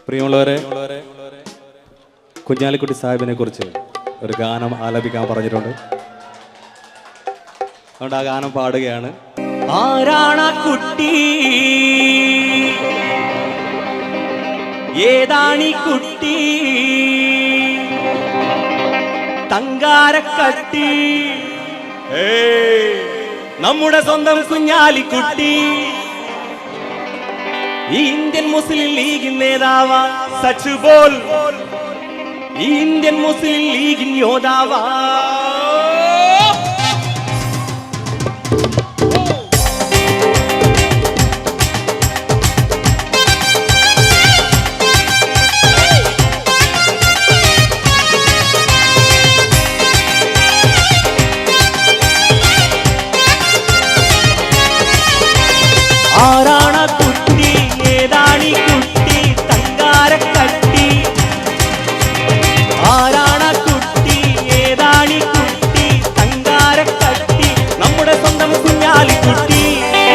പ്രിയമുള്ളവരെ, കുഞ്ഞാലിക്കുട്ടി സാഹിബിനെ കുറിച്ച് ഒരു ഗാനം ആലപിക്കാൻ പറഞ്ഞിട്ടുണ്ട്. അതുകൊണ്ട് ആ ഗാനം പാടുകയാണ്. ആരാണ കുട്ടി, ഏതാണി കുട്ടി, തങ്കാരക്കട്ടി, നമ്മുടെ സ്വന്തം കുഞ്ഞാലിക്കുട്ടി. ഈ ഇന്ത്യൻ മുസ്ലിം ലീഗ് നേതാവാ സച്ച് ബോൾ, ഈ ഇന്ത്യൻ മുസ്ലിം ലീഗ് യോദ്ധാവാ. ആരാണ കുട്ടി, ഏതാണി കുട്ടി, തങ്കാരക്കട്ടി. ആരാണ കുട്ടി, ഏതാണി കുട്ടി, തങ്കാരക്കട്ടി, നമ്മുടെ സ്വന്തം കുഞ്ഞാലിക്കുട്ടി.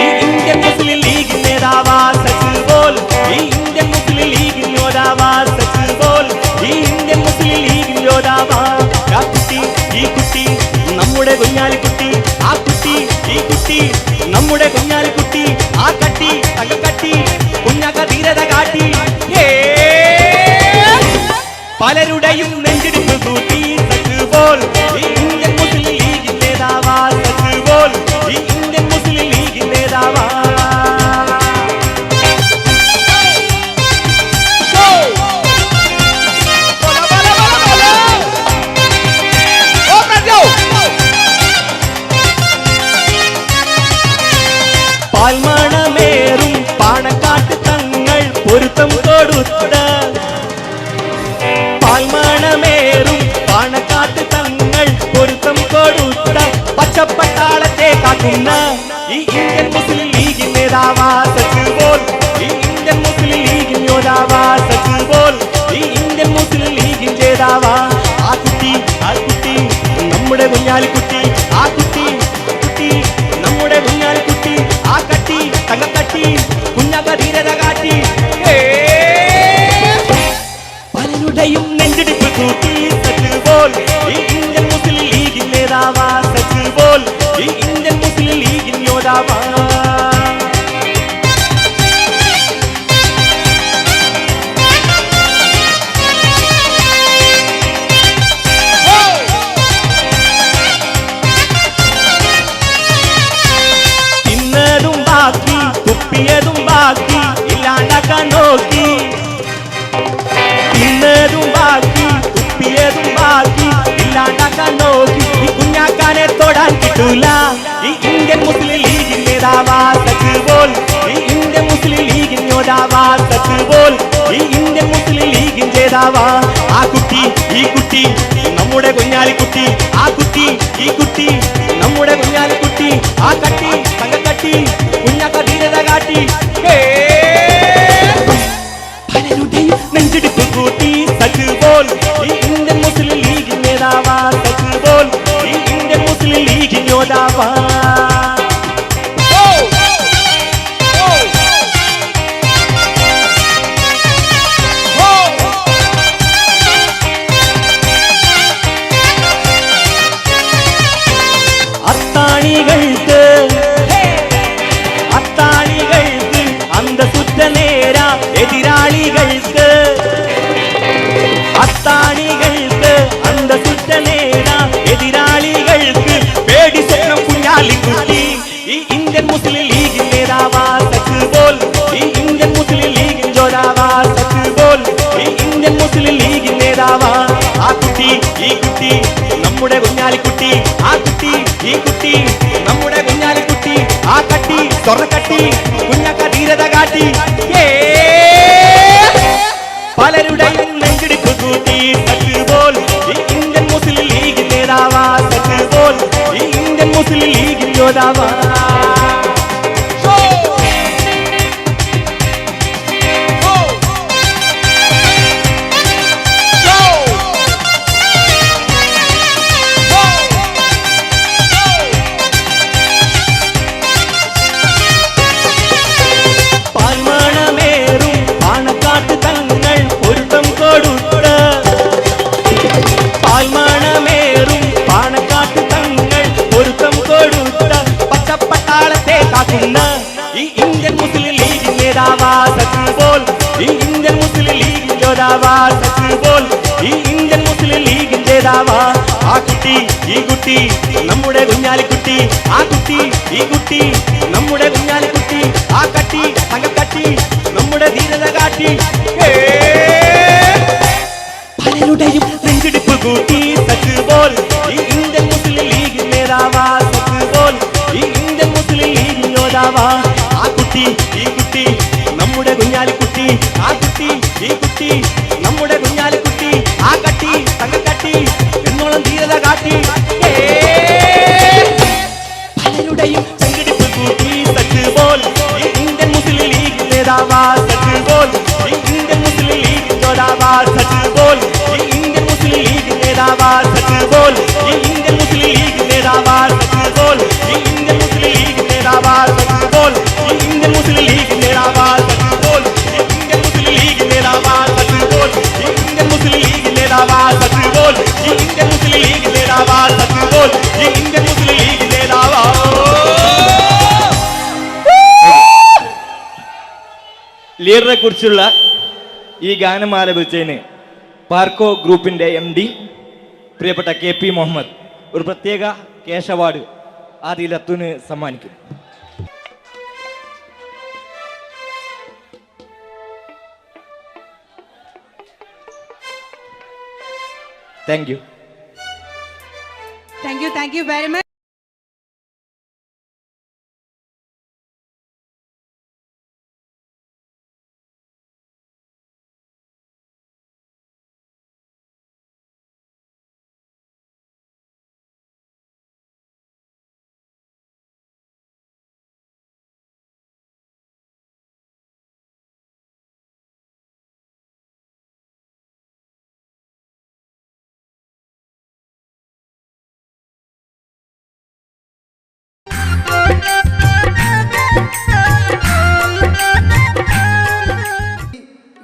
ഈ ഇന്ത്യൻ മുസ്ലിം ലീഗ് നേതാവാ സച്ച് ബോൾ, ഈ ഇന്ത്യൻ മുസ്ലിം ലീഗ് യോദ്ധാവാ സച്ച് ബോൾ, ഈ ഇന്ത്യൻ മുസ്ലിം ലീഗ് യോദ്ധാവാ. ആ കുട്ടി, ഈ കുട്ടി, നമ്മുടെ കുഞ്ഞാലിക്കുട്ടി. ആ കുട്ടി, ഈ കുട്ടി, നമ്മുടെ കുഞ്ഞാലിക്കുട്ടി. ആ കട്ടി, തങ്കക്കട്ടി, കുഞ്ഞാക്ക ധീരത കാട്ടി. പലരുടെയും നെഞ്ചിടിപ്പ് കൂട്ടി സച്ച് ബോൾ, ഈ ഇന്ത്യൻ മുസ്ലിം ലീഗ് നേതാവാ സച്ച് ബോൾ, ഈ ഇന്ത്യൻ മുസ്ലിം ലീഗ് നേതാവാ. പാൽമണമേറും പാണക്കാട്ട് തങ്ങൾ പൊരുത്തം കൊടുത്ത, പാൽമണമേറും പാണക്കാട്ട് തങ്ങൾ പൊരുത്തം കൊടുത്ത പച്ചപ്പട്ടാളത്തെ കാക്കുന്ന ഈ ഇന്ത്യൻ മുസ്ലിം ലീഗ് നേതാവാ സച്ച് ബോൾ, ഈ ഇന്ത്യൻ മുസ്ലിം ലീഗ് യോദ്ധാവാ സച്ച് ബോൾ, ഈ ഇന്ത്യൻ മുസ്ലിം ലീഗ് ജേതാവാ. ആ കുട്ടി, ആ കുട്ടി, നമ്മുടെ കുഞ്ഞാലിക്കുട്ടി. ആ കുട്ടി, കുട്ടി, നമ്മുടെ കുഞ്ഞാലിക്കുട്ടി. ആ കട്ടി, തങ്കക്കട്ടി, കുഞ്ഞാക്ക ധീരത കാട്ടി. പലരുടെയും നെഞ്ചിടിപ്പ് കൂട്ടി സച്ച് ബോൾ, ഈ ഇന്ത്യൻ മുസ്ലിം ലീഗ് നേതാവാ സച്ച് ബോൾ, ഈ ഇന്ത്യൻ മുസ്ലിം ലീഗ് യോദ്ധാവാ. തിന്നതും ബാക്കി, തുപ്പിയതും ബാക്കി, ഇല്ലാണ്ടാക്കാൻ നോക്കി. തിന്നതും ബാക്കി, തുപ്പിയതും ബാക്കി, ഇല്ലാണ്ടാക്കാൻ നോക്കി. ഈ കുഞ്ഞാക്കാനെ തൊടാൻ കിട്ടൂല. ഈ ഇന്ത്യൻ മുസ്ലിം ലീഗ് നേതാവാ സച്ച് ബോൾ, ഈ ഇന്ത്യൻ മുസ്ലിം ലീഗ് യോദ്ധാവാ സച്ച് ബോൾ, ഈ ഇന്ത്യൻ മുസ്ലിം ലീഗ് ജേതാവാ. ആ കുട്ടി, ഈ കുട്ടി, നമ്മുടെ കുഞ്ഞാലിക്കുട്ടി. ആ കുട്ടി, ഈ കുട്ടി, നമ്മുടെ കുഞ്ഞാലിക്കുട്ടി. ആ കട്ടി, തങ്കക്കട്ടി, കുഞ്ഞാക്ക ധീരത കാട്ടി. പലരുടെയും നെഞ്ചിടിപ്പ് കൂട്ടി സച്ച് ബോൾ, ഈ ഇന്ത്യൻ മുസ്ലിം ലീഗ് നേതാവാ സച്ച് ബോൾ, ഈ ഇന്ത്യൻ മുസ്ലിം ലീഗ് യോദ്ധാവാ. അത്താണികൾക്ക്, അത്താണികൾക്ക് അന്തസുറ്റ നേര എതിരാളികൾക്ക്. അത്താണികൾക്ക് അന്തസുറ്റ നേര എതിരാളികൾക്ക് പേടി സ്വപ്നം കുഞ്ഞാലിക്കുട്ടി. ഈ ഇന്ത്യൻ മുസ്ലിം ലീഗ് നേതാവാ സച്ച് ബോൾ, ഈ ഇന്ത്യൻ മുസ്ലിം ലീഗ് യോദ്ധാവാ സച്ച് ബോൾ, ഈ ഇന്ത്യൻ മുസ്ലിം ലീഗ് നേതാവാ. ആ കുട്ടി, ഈ കുട്ടി, നമ്മുടെ കുഞ്ഞാലിക്കുട്ടി. ആ കുട്ടി, ഈ കുട്ടി, നമ്മുടെ കുഞ്ഞാലിക്കുട്ടി. ആ കട്ടി, സ്വർണ്ണക്കട്ടി, കുഞ്ഞാക്ക ധീരത കാട്ടി. പലരുടെയും നെഞ്ചിടിപ്പ് കൂട്ടി സച്ച് ബോൾ, ഈ ഇന്ത്യൻ മുസ്ലിം ലീഗ് നേതാവാ സച്ച് ബോൾ, ഈ ഇന്ത്യൻ മുസ്ലിം ലീഗ് യോദ്ധാവാ. പാൽമണമേറും പാണക്കാട്ട് തങ്ങൾ കേൾക്കുന്ന ഈ ഇന്ത്യൻ മുസ്ലിം ലീഗ് നേതാവാ സച്ച് ബോൾ ഈ ഇന്ത്യൻ മുസ്ലിം ലീഗ് യോദ്ധാവാ സച്ച് ബോൾ ഈ ഇന്ത്യൻ മുസ്ലിം ലീഗ് നേതാവാ ആ കുട്ടി ഈ കുട്ടി നമ്മുടെ കുഞ്ഞാലിക്കുട്ടി ആ കുട്ടി ഈ കുട്ടി നമ്മുടെ കുഞ്ഞാലിക്കുട്ടി ആ കട്ടി തങ്കക്കട്ടി നമ്മുടെ ധീരത കാട്ടി പലരുടെയും നെഞ്ചിടിപ്പ് കൂട്ടി സച്ച് ബോൾ ഈ ഇന്ത്യൻ മുസ്ലിം ലീഗ് നേതാവാ സച്ച് ബോൾ ഈ ഇന്ത്യൻ മുസ്ലിം ലീഗ് യോദ്ധാവാ ആ കുട്ടി ഈ കുട്ടി നമ്മുടെ കുഞ്ഞാലിക്കുട്ടി ആ കുട്ടി ഈ കുട്ടി നമ്മുടെ കുഞ്ഞാലിക്കുട്ടി ആ കട്ടി തങ്കക്കട്ടി എന്നോളം ധീരത കാട്ടി പലരുടെയും നെഞ്ചിടിപ്പ് കൂട്ടി സച്ച് ബോൾ ഈ ഇന്ത്യൻ മുസ്ലിം ലീഗ് നേതാവാ സച്ച് ബോൾ ഈ ഇന്ത്യൻ മുസ്ലിം ലീഗ് യോദ്ധാവാ സച്ച് ബോൾ ഈ ഇന്ത്യൻ മുസ്ലിം ലീഗ് നേതാവാ സച്ച് ബോൾ ഈ ഇന്ത്യൻ മുസ്ലിം ലീഗ് നേതാവാ സച്ച് ബോൾ ഈ ഇന്ത്യൻ മുസ്ലിം ലീഗ് നേതാവാ സച്ച് ബോൾ ഈ ഇന്ത്യൻ മുസ്ലിം ലീഗ് നേതാവാ സച്ച് ബോൾ ഈ ഇന്ത്യൻ മുസ്ലിം ലീഗ് നേതാവാ സച്ച് ബോൾ ഈ ഇന്ത്യൻ മുസ്ലിം ലീഗ് നേതാവാ സച്ച് ബോൾ ഈ ഇന്ത്യൻ മുസ്ലിം ലീഗ് നേതാവാ സച്ച് ബോൾ ഈ ഇന്ത്യൻ മുസ്ലിം ലീഗ് നേതാവാ ലീഡറെ കുറിച്ചുള്ള ഈ ഗാനം ആലപിച്ചതിന് പാർക്കോ ഗ്രൂപ്പിന്റെ MD പ്രിയപ്പെട്ട KP മുഹമ്മദ് ഒരു പ്രത്യേക ക്യാഷ് അവാർഡ് ആദിൽ അത്തുന് സമ്മാനിക്കും. Thank you. Thank you very much.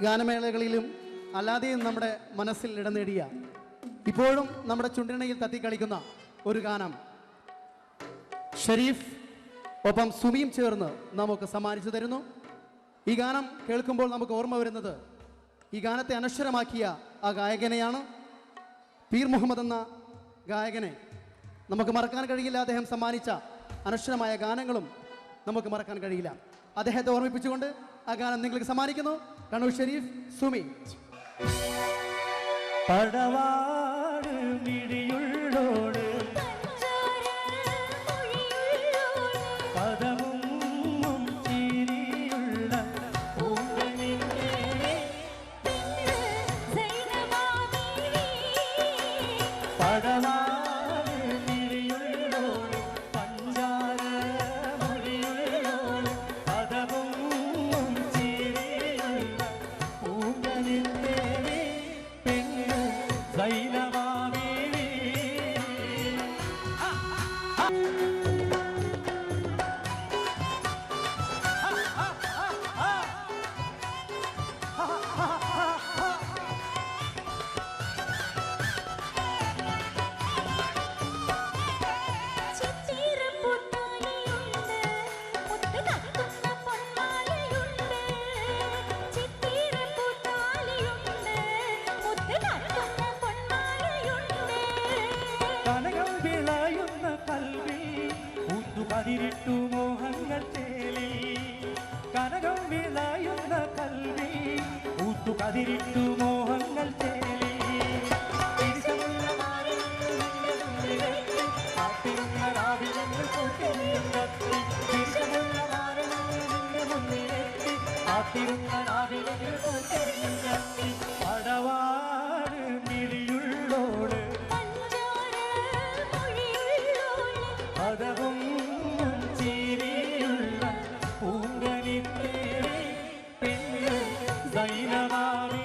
ഗാനമേളകളിലും അല്ലാതെയും നമ്മുടെ മനസ്സിൽ ഇടം നേടിയ ഇപ്പോഴും നമ്മുടെ ചുണ്ടിണയിൽ തത്തിക്കളിക്കുന്ന ഒരു ഗാനം ഷരീഫ് ഒപ്പം സുമിയും ചേർന്ന് നമുക്ക് സമ്മാനിച്ചു തരുന്നു. ഈ ഗാനം കേൾക്കുമ്പോൾ നമുക്ക് ഓർമ്മ വരുന്നത് ഈ ഗാനത്തെ അനശ്വരമാക്കിയ ആ ഗായകനെയാണ്. പീർ മുഹമ്മദ് എന്ന ഗായകനെ നമുക്ക് മറക്കാൻ കഴിയില്ല. അദ്ദേഹം സമ്മാനിച്ച അനശ്വരമായ ഗാനങ്ങളും നമുക്ക് മറക്കാൻ കഴിയില്ല. അദ്ദേഹത്തെ ഓർമ്മിപ്പിച്ചുകൊണ്ട് ആ ഗാനം നിങ്ങൾക്ക് സമ്മാനിക്കുന്നു. കണ്ണൂർ ഷരീഫ്, സുമി. പടവാട് മിഴിയുള്ളോട് പദമും ചിരിയുള്ള പടവാട് മിഴിയുള്ളോട് പഞ്ചാര മൊഴിയുള്ളോട് പദമും ചിരിയുള്ള പൂങ്കനിന്റെ പെണ്ണ് സൈനവാമി കനകം വിളയുന്ന കൽവി ഊത്തുപതിരിട്ടു മോഹങ്ങൾ തേലി കനകം വിളയുന്ന കൽവി ഊത്തുപതിരിട്ടു മോഹങ്ങൾ തേലി പടവാട് മിഴിയുള്ളോട് പദവും ചിരിയുള്ള പൂങ്കനിന്റെ പെണ്ണ് സൈനവാമി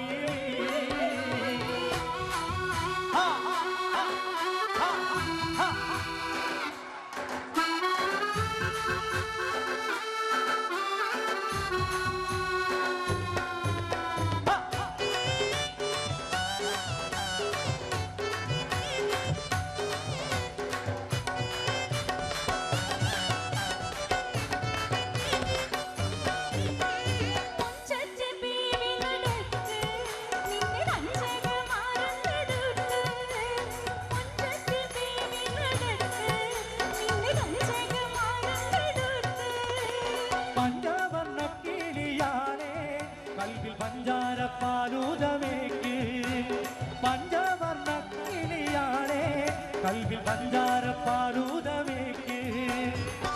പഞ്ചാരപ്പാലൂതമേക്ക്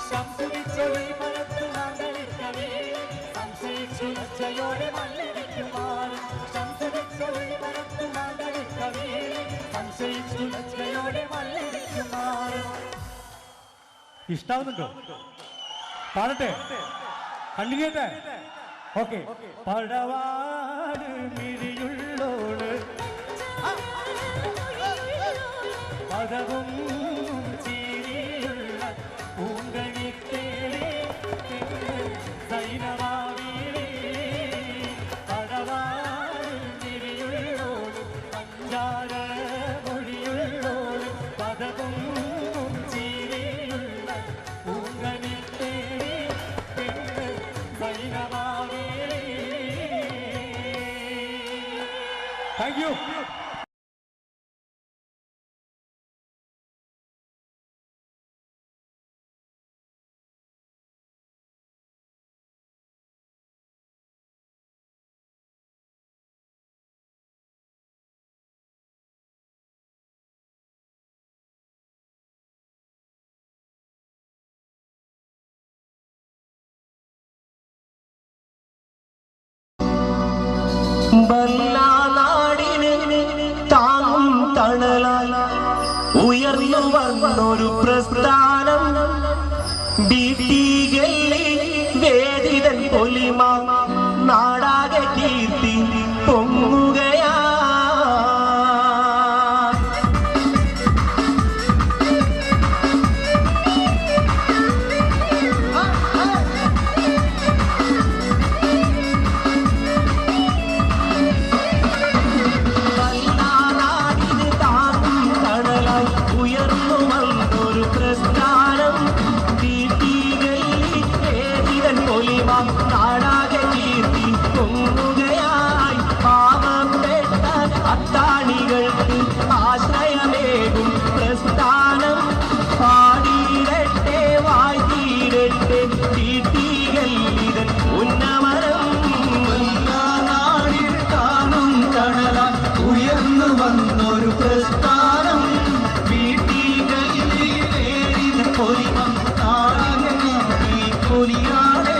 സംസുരിച്ചൊളി മരത്തു മംഗളിക്കവേ സംശയിച്ചു ലജ്ജയോടെ മല്ലിരിക്കുമാർ സംസുരിച്ചൊളി മരത്തു മംഗളിക്കവേ സംശയിച്ചു ലജ്ജയോടെ മല്ലിരിക്കുമാർ. ഇഷ്ടാവുന്നുണ്ടോ? പാടട്ടെ, കണ്ടിന്യൂട്ടെ. ഓക്കെ. പടവാട് മിഴിയുള്ളോട് പദവും ചീരിയുള്ള പൂങ്കണിത്തേടി സൈനവാവിലേ പടവാട് മിഴിയുള്ളോട് പഞ്ചാര മൊഴിയുള്ളോട് പദവും ചീരിയുള്ള പൂങ്കണിത്തേടി സൈനവാവിലേ. Thank you. ബല്ലാനാടിന് താങ്ങും തണലാൽ ഉയർന്നു വന്നൊരു പ്രസ്ഥാനം വേദിതൻ പൊലിമ നാടാകെ കീർത്തി പൊങ്ങുകയാ. നാടാകെ കീർത്തി പൊങ്ങുകയായി. പാവപ്പെട്ട അത്താണികൾക്ക് ആശ്രയമേകും പ്രസ്ഥാനം പാടിയിടട്ടെ വായിടട്ടെ തീട്ടികല്ലിതൻ ഉന്നമനം. നാടിൽ കാണും തണലാൽ ഉയർന്നു വന്നൊരു പ്രസ്ഥാനം വീട്ടികളിൽ പൊലിമ നാടിനെ പൊലിയാടെ.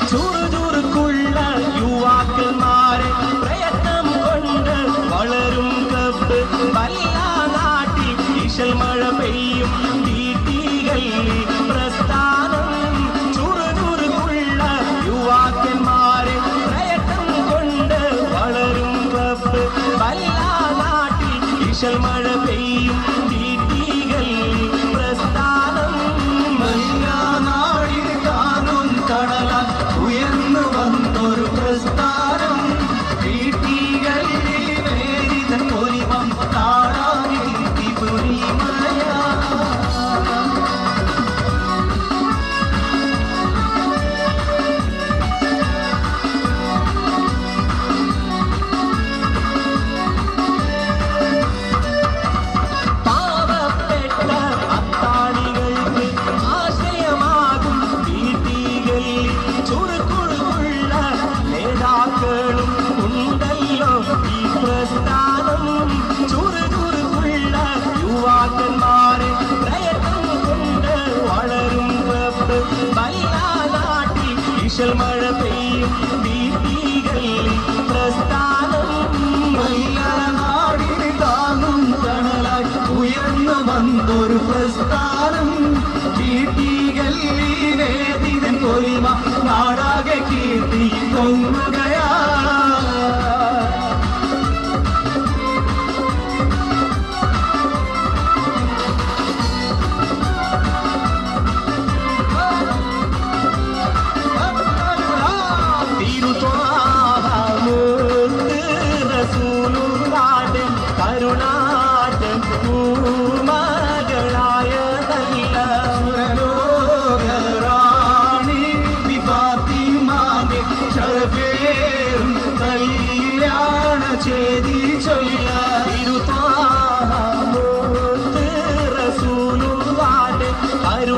ചുറുചുറുക്കുള്ള യുവാക്കന്മാരെ പ്രയത്നം കൊണ്ട് വളരും കപ്പ് ബല്ലാനാട്ടിൽ ഈശൽ മഴ പെയ്യും തീട്ടികല്ലി പ്രസ്ഥാനം. ചുറുചുറുക്കുള്ള യുവാക്കന്മാരെ പ്രയത്നം കൊണ്ട് വളരും കപ്പ് ബല്ലാനാട്ടിൽ ഈശൽ മഴ പെയ്യും തീട്ടികല്ലി പ്രസ്ഥാനം. ബല്ലാനാടിൽ കാണും തണലാൽ ഉയർന്നു വന്നൊരു പ്രസ്ഥാനം വീട്ടികളിൽ വേദിതൻ പൊലിമ നാടാകെ കീർത്തി പൊലിമയ. പാവപ്പെട്ട അത്താണികൾക്ക് ആശ്രയമാകും വീട്ടികളിൽ ചുറുകുഴുള്ള നേതാക്കളും ഉണ്ടല്ലോ ഈ പ്രസ്ഥാനം. ചുറുകുറുള്ള യുവാക്കന്മാരെ പ്രയത്നം കൊണ്ട് വളരും റബ്ബ് ബല്ലാനാട്ടിൽ ഈശൽ മഴ പെയ്യും വീട്ടികളിൽ പ്രസ്ഥാനം. ബല്ലാനാടിന് താങ്ങും തണലായി ഉയർന്നു വന്നൊരു പ്രസ്ഥാനം വീട്ടികളിൽ വേദിതൻ പൊലിമ നാടാകെ കീർത്തി പൊങ്ങുകയാ. കരുണാടൻ പൂമകളായ നല്ല റാണി വിഫാത്തിമാന്റെ ഷറഫേറും കല്യാണ ചേതി ചൊല്ല. റസൂലുള്ളാന്റെ കരുണ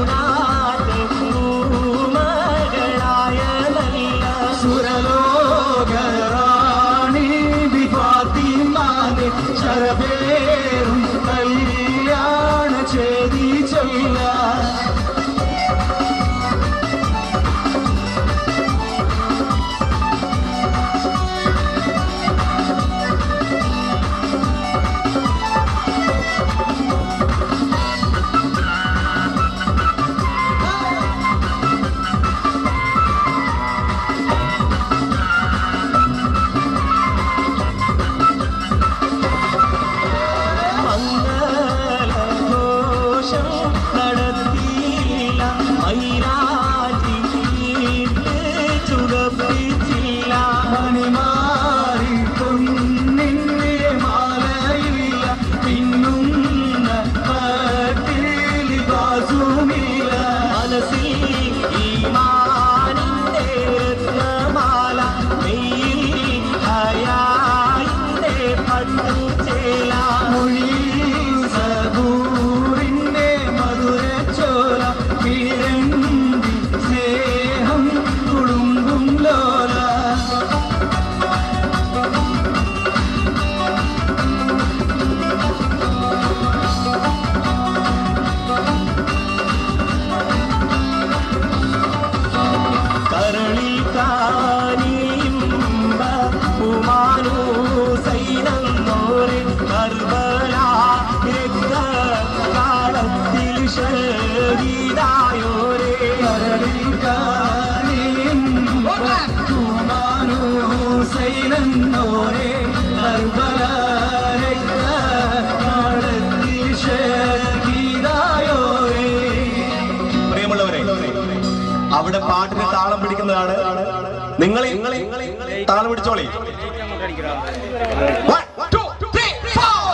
ഉറപ്പിച്ചില്ല. മണിമാറി പൊന്നിന്റെ മാലയില്ല, പിന്നുന്ന പട്ടിൽ ബാസുമില്ല. മനസ്സിൽ ഈമാനിന്റെ രത്നമാല, മെയ്യിൽ ഹയായിന്റെ പട്ടുചേല. മൊഴിയിൽ സബൂറിന്റെ മധുരച്ചോല, കിഴണ്ടി സ്നേഹം തുളുമ്പും ലോല. കരളിൽ കാനിയുമ്പ ഉമാനൂസൈനന്നോരെ കർബല രക്തകാളത്തിൽ ഷഹീദായോരെ. കരളിൽ കാണിമാനൂസൈനന്നോരെ കർബല രക്തകാളത്തിൽ ഷഹീദായോരെ. പ്രിയമുള്ളവരെ, അവിടെ പാട്ടിന് താളം പിടിക്കുന്നതാണ്. നിങ്ങൾ താളം പിടിച്ചോളി. 1 2 3 4.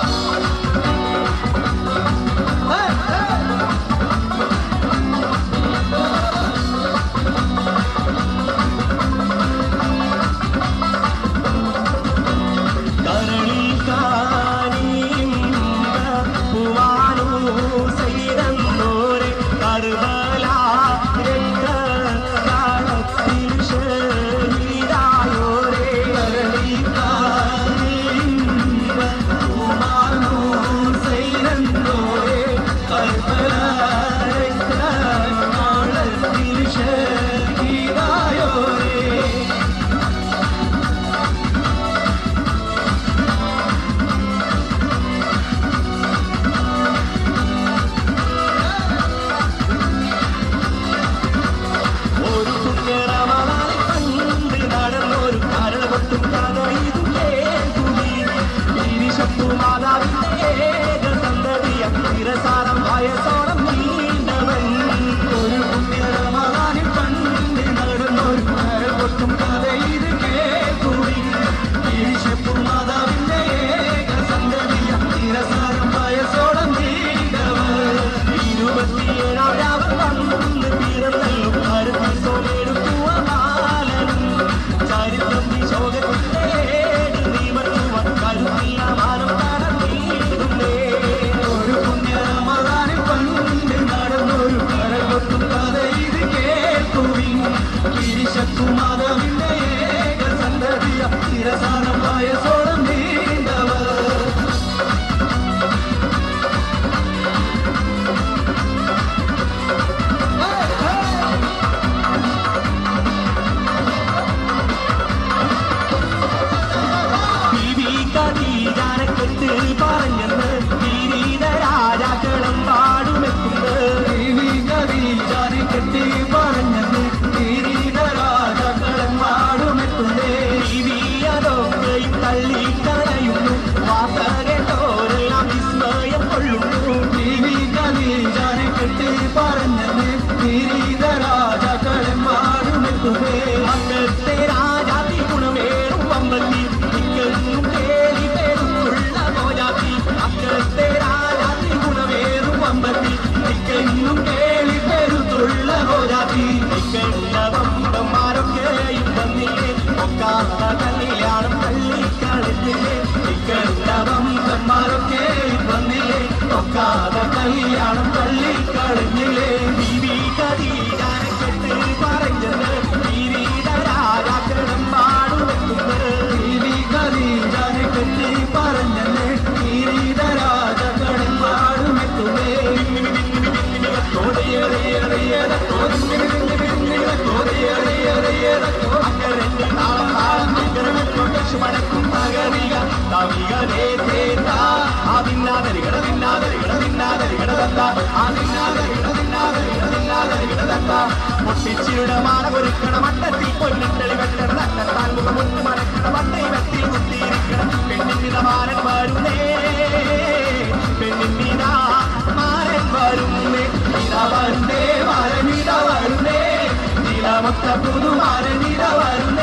കരളിൽ കാനിയുമ്പ ഉമാനൂസൈനന്നോരെ കർബല രക്തകാളത്തിൽ ഷഹീദായോരെ. കരളിൽ കാണിയുമ്പ ഉമാനൂസൈനന്നോരെ കർബല രക്തകാളത്തിൽ ഷഹീദായോരെ. ഒരു പുണ്യറമദാനിൽ പണ്ട് നടന്നൊരു കരളപൊട്ടും കഥ ഇത് കേൾക്കുമി. തിരിശത്തു മാതാവിന്റെ ഏക സന്തതിയ തിരസാരം വയസ്സോളം നീണ്ടവൻ. ഒരു പുണ്യറമദാനിൽ പണ്ട് നടന്നൊരു കരൾപൊട്ടും കഥ ഇത് കേൾക്കുവിൻ. ഈശപ്പും മാതാവിന്റെ ഏക സന്തതിയ തിരസാരം വയസ്സോളം നീണ്ടവർ. 27-ാം രാവ് വന്ന് പിറന്നല്ലോ കരുത്തി സോലെടുക്കുക ബാലനും. ചരിത്രം ശോകത്തിന്റെ ഏട് നിവർത്തുവാൻ കരുത്തില്ല മാനം കടന്നിടുന്നേ. ഒരു പുണ്യറമദാനിൽ പണ്ട് നടന്നൊരു കരൾപൊട്ടും കഥ ഇത് കേൾക്കുവിൻ. ഈശപ്പും മാതാവിന്റെ ഏക സന്തതിയ തിരസാരം വയസ്സോളം നീണ്ടവർ. ബീവി ഖദീജാനെക്കുറിച്ച് പറഞ്ഞെന്ന് കിരീട രാജാക്കളും പാടുമെത്തുന്നത്. ഖദീജാനെ കെട്ടി പറഞ്ഞത് കിരീട രാജാക്കളെമ്പാടുമെത്തുന്നേ. ബീവി അതൊക്കെയും തള്ളിക്കരയുന്നു, വാർത്ത കേട്ടോരെല്ലാം വിസ്മയം കൊള്ളുന്നു. ഖദീജാനെ കെട്ടി പറഞ്ഞത് കിരീട രാജാക്കളെമ്പാടുമെത്തുന്നേ. അന്നത്തെ രാജാതി ഗുണമേറും വമ്പത്തി, ഇക്കെന്നും കേലി പേരുള്ള ഗോജാതി. അന്നത്തെ രാജാതി ഗുണമേറും വമ്പത്തി, ഇക്കെന്നും കേളി പെരുത്തുള്ള ഗോജാതി. ഇക്കെന്ന വമ്പന്മാരൊക്കെയും വന്നില്ലേ, ഒക്കാത്ത കല്യാണം പള്ളിക്കളത്തില്ലേ. ഇക്കെന്ന വമ്പന്മാരൊക്കെ വന്നില്ലേ, ഒക്കാതെ കല്യാണം തള്ളിക്കളഞ്ഞില്ലേ. ബീവി ഖദീജാനെ കെട്ട് പറഞ്ഞത് കിരീട രാജാക്കളും പാടുവെക്കുന്നത്. ഖദീജാനെ കെട്ടി പറഞ്ഞത് കിരീട രാജാക്കളെമ്പാടുമെത്തുന്നേ. അക്കരന്റെ താളം താളം അക്കരമൊക്കെ മടക്കും തകറിക തവികരേ തേത്ത ആദിന്നാദരികട തിന്നാദരികട തിന്നാദരികട തത്ത ആദിന്നാദരികട തിന്നാദരികട തിന്നാദരികട തത്ത. പൊട്ടിച്ചിരുടെ മാല ഒരുക്കണ മട്ടത്തിൽ പൊന്നിട്ടളി വെട്ടണ തട്ടാൻ മുഖമുട്ട് മടക്കണ മട്ടൈ വെത്തിൽ കുത്തിയിരിക്കണം. പെണ്ണിന്റെ മാരൻ വരുന്നേ, പെണ്ണിന്റെ മാരൻ വരുന്നേ. വരുന്നേ മാരനിട വരുന്നേ, നിലമൊത്ത പുതുമാരനിട വരുന്നേ.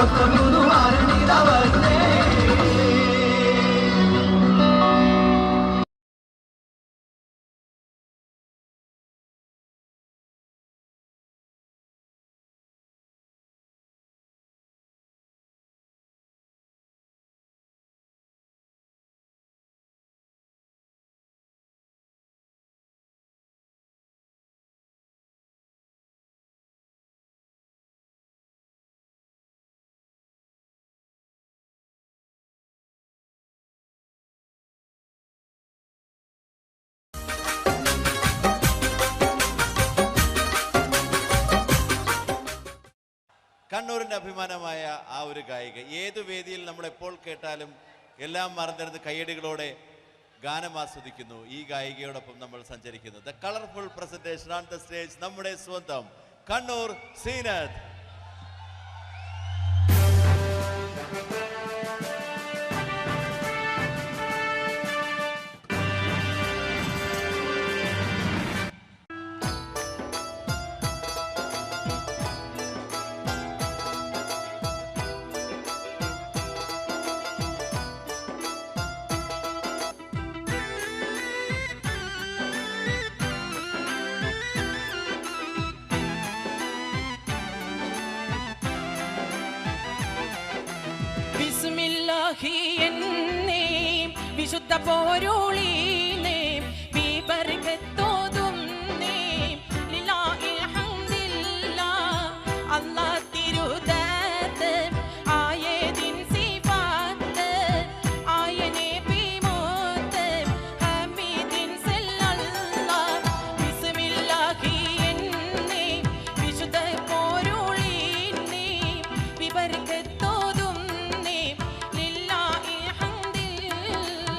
ഒത്ത പുതുവാരണിതവന്നേ. കണ്ണൂരിൻ്റെ അഭിമാനമായ ആ ഒരു ഗായിക ഏത് വേദിയിൽ നമ്മൾ എപ്പോൾ കേട്ടാലും എല്ലാം മറന്നിരുന്ന് കയ്യടികളോടെ ഗാനം ആസ്വദിക്കുന്നു. ഈ ഗായികയോടൊപ്പം നമ്മൾ സഞ്ചരിക്കുന്നു. The colourful presentation on the stage നമ്മുടെ സ്വന്തം കണ്ണൂർ സീനത്ത്. വിശുദ്ധ പോരോളീനേ ബിബർകത്തോതും നേ ലില്ലാഹിൽ ഹംദില്ലാഹ് അല്ലാഹ് തിരുദാത്ത് ആയതിൻ സിഫാത്ത് ആയനെ ബിമോത്ത് ഹമീദിൻ സല്ലല്ലാഹ് ബിസ്മില്ലാഹി എന്നേ വിശുദ്ധ പോരോളീനേ ബിബർകത്തോതും നേ ലില്ലാഹിൽ ഹംദില്ലാഹ്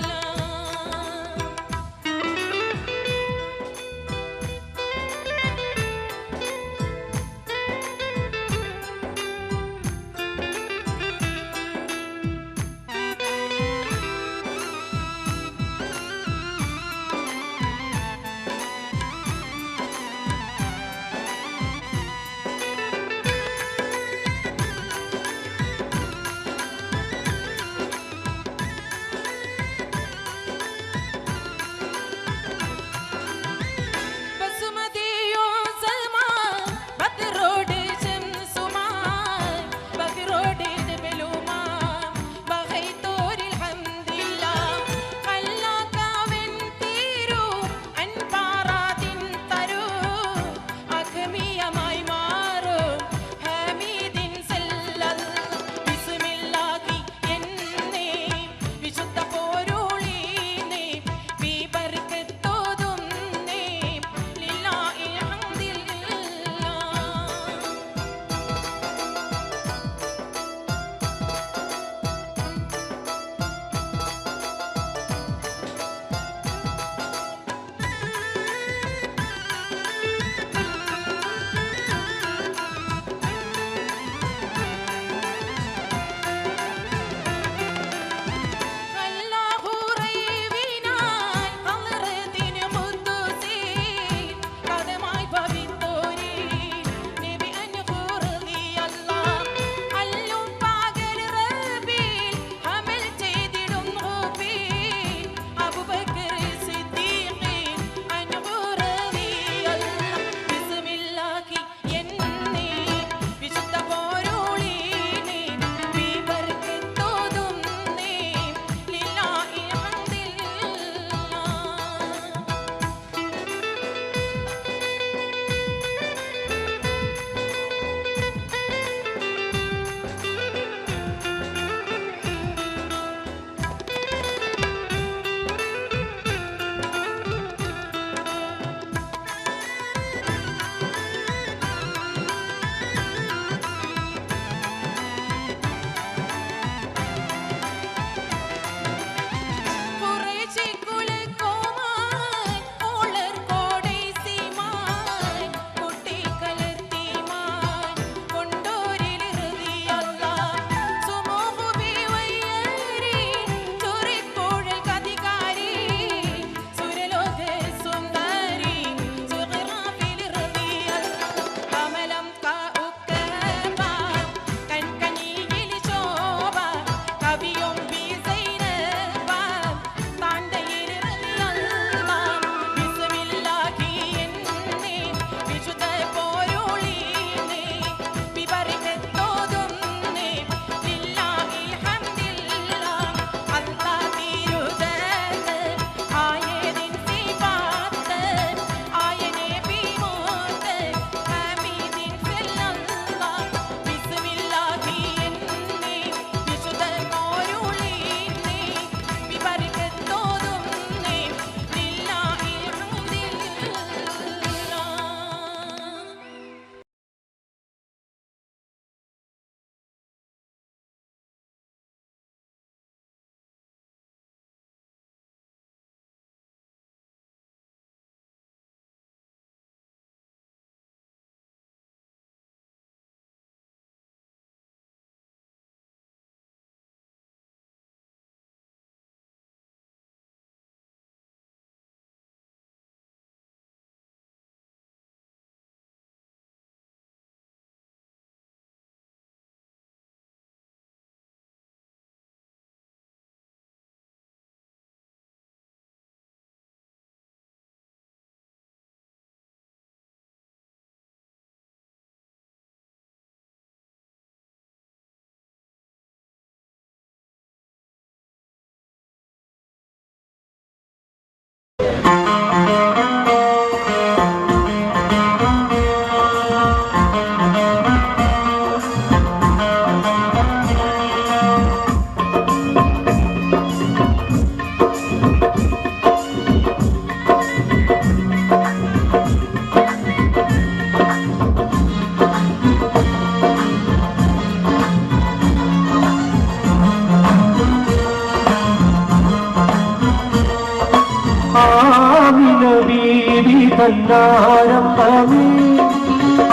ആമിന ബീവി തന്നാരംഭമേ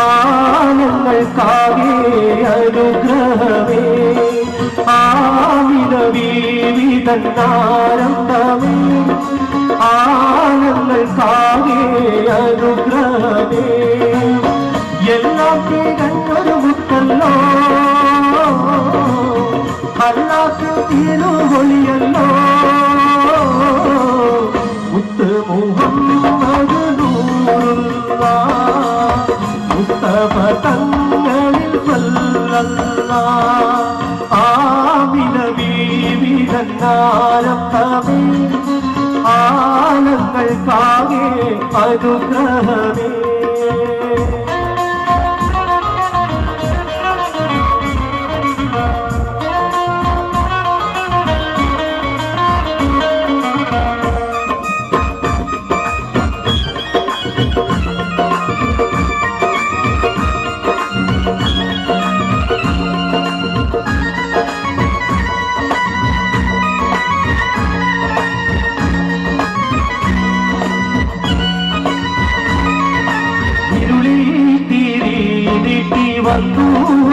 ആനങ്ങൾക്കാകെ അനുഗ്രഹമേ ആമിന ബീവി തന്നാരംഭമേ ആനങ്ങൾക്കാകെ അനുഗ്രഹമേ എല്ലാം തികഞ്ഞൊരു മുത്തല്ലോ അല്ലാത്ത തിരുവൊളിയല്ലോ മുത്ത് മുഹമ്മദ് നൂറുള്ള മുസ്തഫ തങ്ങളിൽ സല്ലല്ലാഹ് ആമിന ബീവി തന്നാരംഭമേ ആനങ്ങൾക്കാകെ അനുഗ്രഹമേ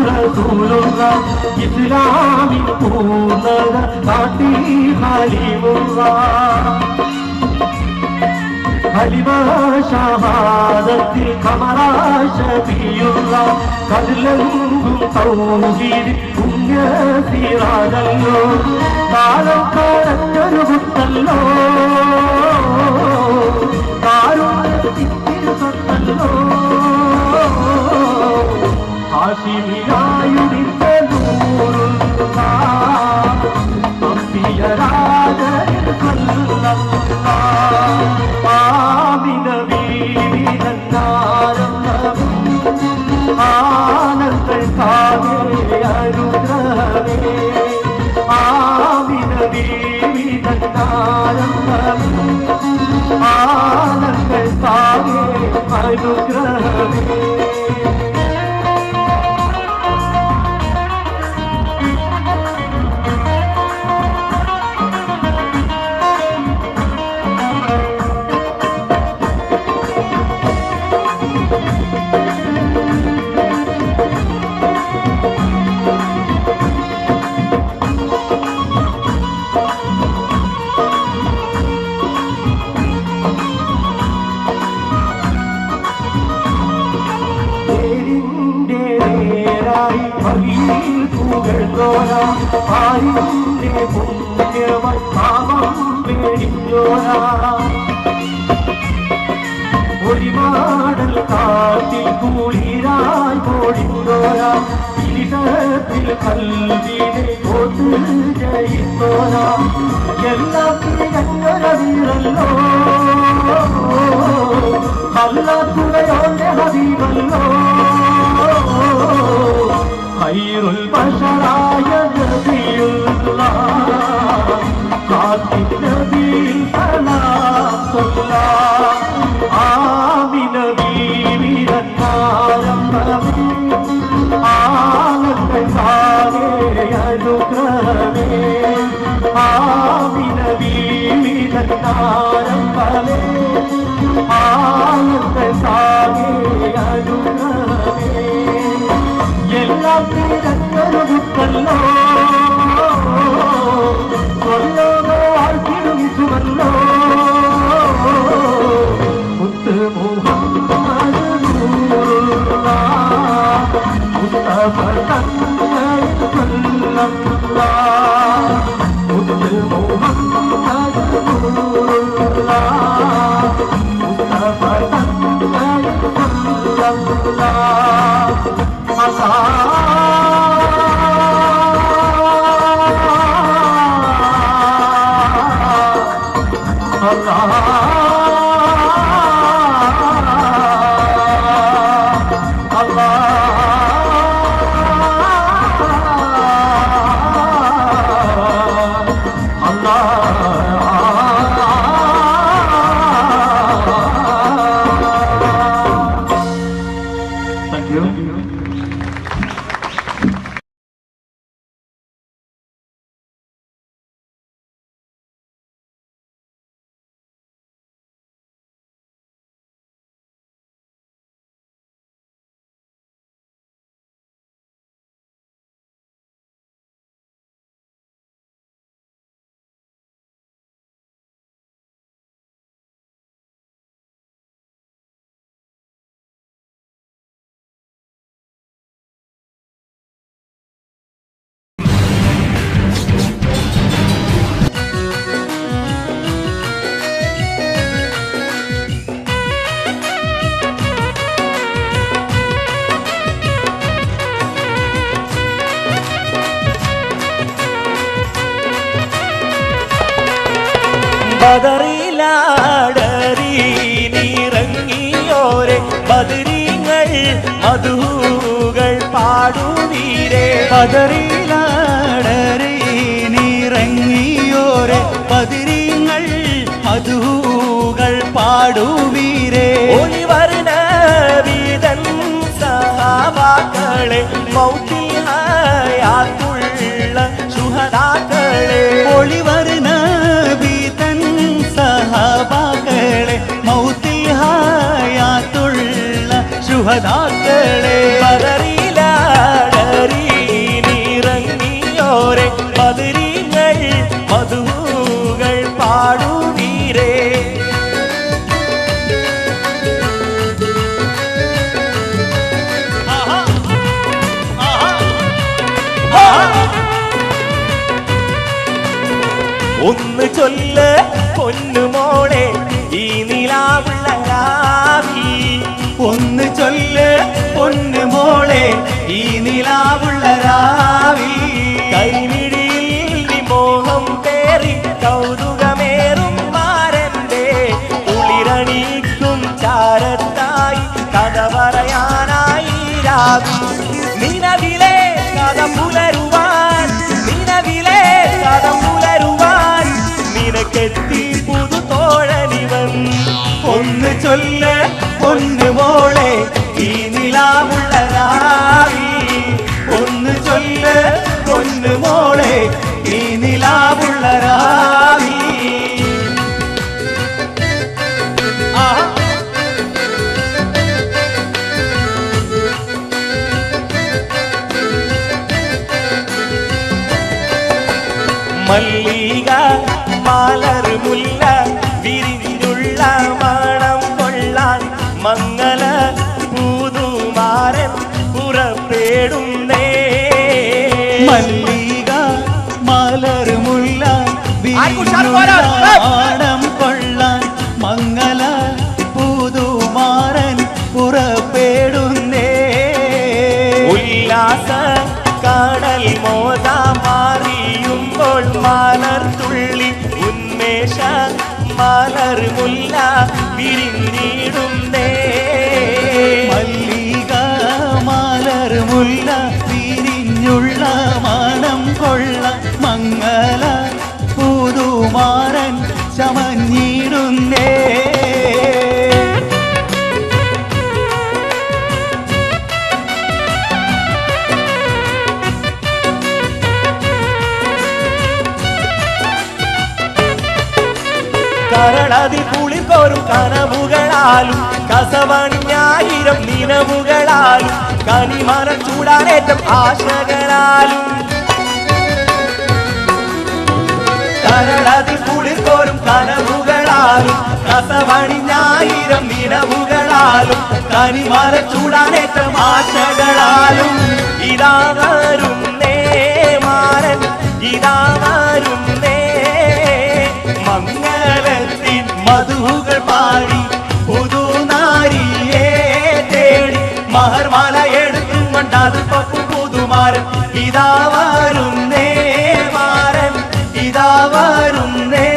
റസൂലുള്ള ഇസ്ലാമിൻ പൂർണ്ണത കാട്ടി ഹലിമുള്ള ഹലിമ ഷഹാദത്തിൽ ഖമറ ശഫിയുള്ള കതിലെങ്കും തൗഹീദ് പുണ്യ സിറാജല്ലോ കാലം കടഞ്ഞൊരു മുത്തല്ലോ കാരുണ്യത്തിൻ സത്തല്ലോ ഹാഷിമിയായുദിത്ത നൂറുള്ള അമ്പിയരാജൻ സല്ലല്ലാഹ് ആമിന ബീവി തന്നാരംഭമേ ആനങ്ങൾക്കാകെ അനുഗ്രഹമേ ആമിന ബീവി തന്നാരംഭമേ ആനങ്ങൾക്കാകെ അനുഗ്രഹമേ ആരിന്റെ പുണ്യവൻ പാപം പേടിഞ്ഞോരാ ഒരുപാടൽ കാട്ടിൽ കൂടിരായി ഓടിത്തോരാ ഇരുടത്തിൽ കൽവിനെ കൊണ്ടു ജയിത്തോരാ എല്ലാം തികഞ്ഞൊരവീരല്ലോ അല്ലാത്തുകയോന്റെ ഹബീബല്ലോ ഖൈറുൽ ബശറായ നബിയുല്ലാഹ് ഖാതിം നബിയിൽ സലാം സല്ലല്ലാഹ് ആമിന ബീവി തന്നാരംഭമേ ആനങ്ങൾക്കാകെ അനുഗ്രഹമേ ആമിന ബീവി തന്നാരംഭമേ ആനങ്ങൾക്കാകെ അനുഗ്രഹമേ എല്ലാം തികഞ്ഞൊരു മുത്തല്ലോ സ്വർലോകവാഴ്ത്തിടുവിച്ചുവല്ലോ മുത്ത് മുഹമ്മദ് നൂറുള്ള മുസ്തഫ തങ്ങളിൽ സല്ലല്ലാഹ് മുത്ത് മുഹമ്മദ് നൂറുള്ള മുസ്തഫ തങ്ങളിൽ സല്ലല്ലാഹ് ബദറിലാടറി നിറങ്ങിയോരെ ബദരീങ്ങൾ മധുകൾ പാടുവീരേ ബദറിലാടറി നിറങ്ങിയോരെ ബദരീങ്ങൾ മധുകൾ പാടുവീരേ ഒളിവർണ വീതൻ സഹാബാക്കളെ മൗത്തിഹായാത്തുള്ള ശുഹദാക്കളെ ഒളിവർണ വീതൻ സഹാബാക്കളെ മൗത്തിഹായാത്തുള്ള ശുഹദാക്കളെ ബദറിലാടറി നിറങ്ങിയോരെ ബദരീങ്ങൾ മധുകൾ പാടുവീരേ ഒന്ന് ചൊല്ല് പൊന്നുമോളെ ഈ നിലാവുള്ള രാവി ഒന്ന് ചൊല്ല് പൊന്നുമോളെ ഈ നിലാവുള്ള രാവി കൈമിഴിയിൽ വിമോഹം പേറി കൗതുകമേറും മാരന്റെ കുളിരണിക്കും ചാരത്തായി കഥ പറയാനായി രാവി നിലവിലെ കഥ പുലരുവാൻ നിലവിലെ കഥ പുലരുവാൻ നിനക്കെത്തി പുതു തോഴനിവൻ ഒന്ന് ചൊല്ല് പൊന്നുമോളെ ഈ നിലാവുള്ള രാവി ഒന്ന് ചൊല്ല് പൊന്നുമോളെ ഈ നിലാവുള്ള രാവി മല്ലിക മലർ മുല്ല വിരിഞ്ഞുള്ള മണം കൊള്ളാൻ മംഗല പൂതുമാരൻ പുറപ്പെടുന്നേ മല്ലിക മലർ മുല്ല വിരിഞ്ഞുള്ളം കൊള്ളാൻ മംഗല പുതുമാരൻ പുറപ്പെടുന്നേ ഉല്ലാസ കടൽ മോദ മാറിയുമ്പോൾ മലർ തുള്ളി ഉന്മേഷ മലർ മുല്ല വിരിഞ്ഞിടുന്നേ മല്ലിക മലർ മുല്ല വിരിഞ്ഞുള്ള മണം കൊള്ള മംഗല പുതുമാരൻ ചമഞ്ഞിടുന്നേ കരളതി കുളിർക്കോറും കനവുകളാലും കസവണിഞ്ഞായിരം നിലവുകളാലും കനിമരം ചൂടാനേറ്റം ആശകളാലും കരളതി കുളിർക്കോറും കനവുകളാലും കസവണിഞ്ഞായിരം നിലവുകളാലും കനിമരം ചൂടാനേറ്റം ആശകളാലും ഇതാ വരുന്നേ മാരൻ ഇതാ വരുന്നേ മംഗലത്തിൻ മധുകൾ പാടി പുതുനാരിയെ തേടി മഹർമാല എടുത്തും കൊണ്ടത് പപ്പു പുതുമാരൻ ഇതാ വരുന്നേ മാരൻ ഇതാ വരുന്നേ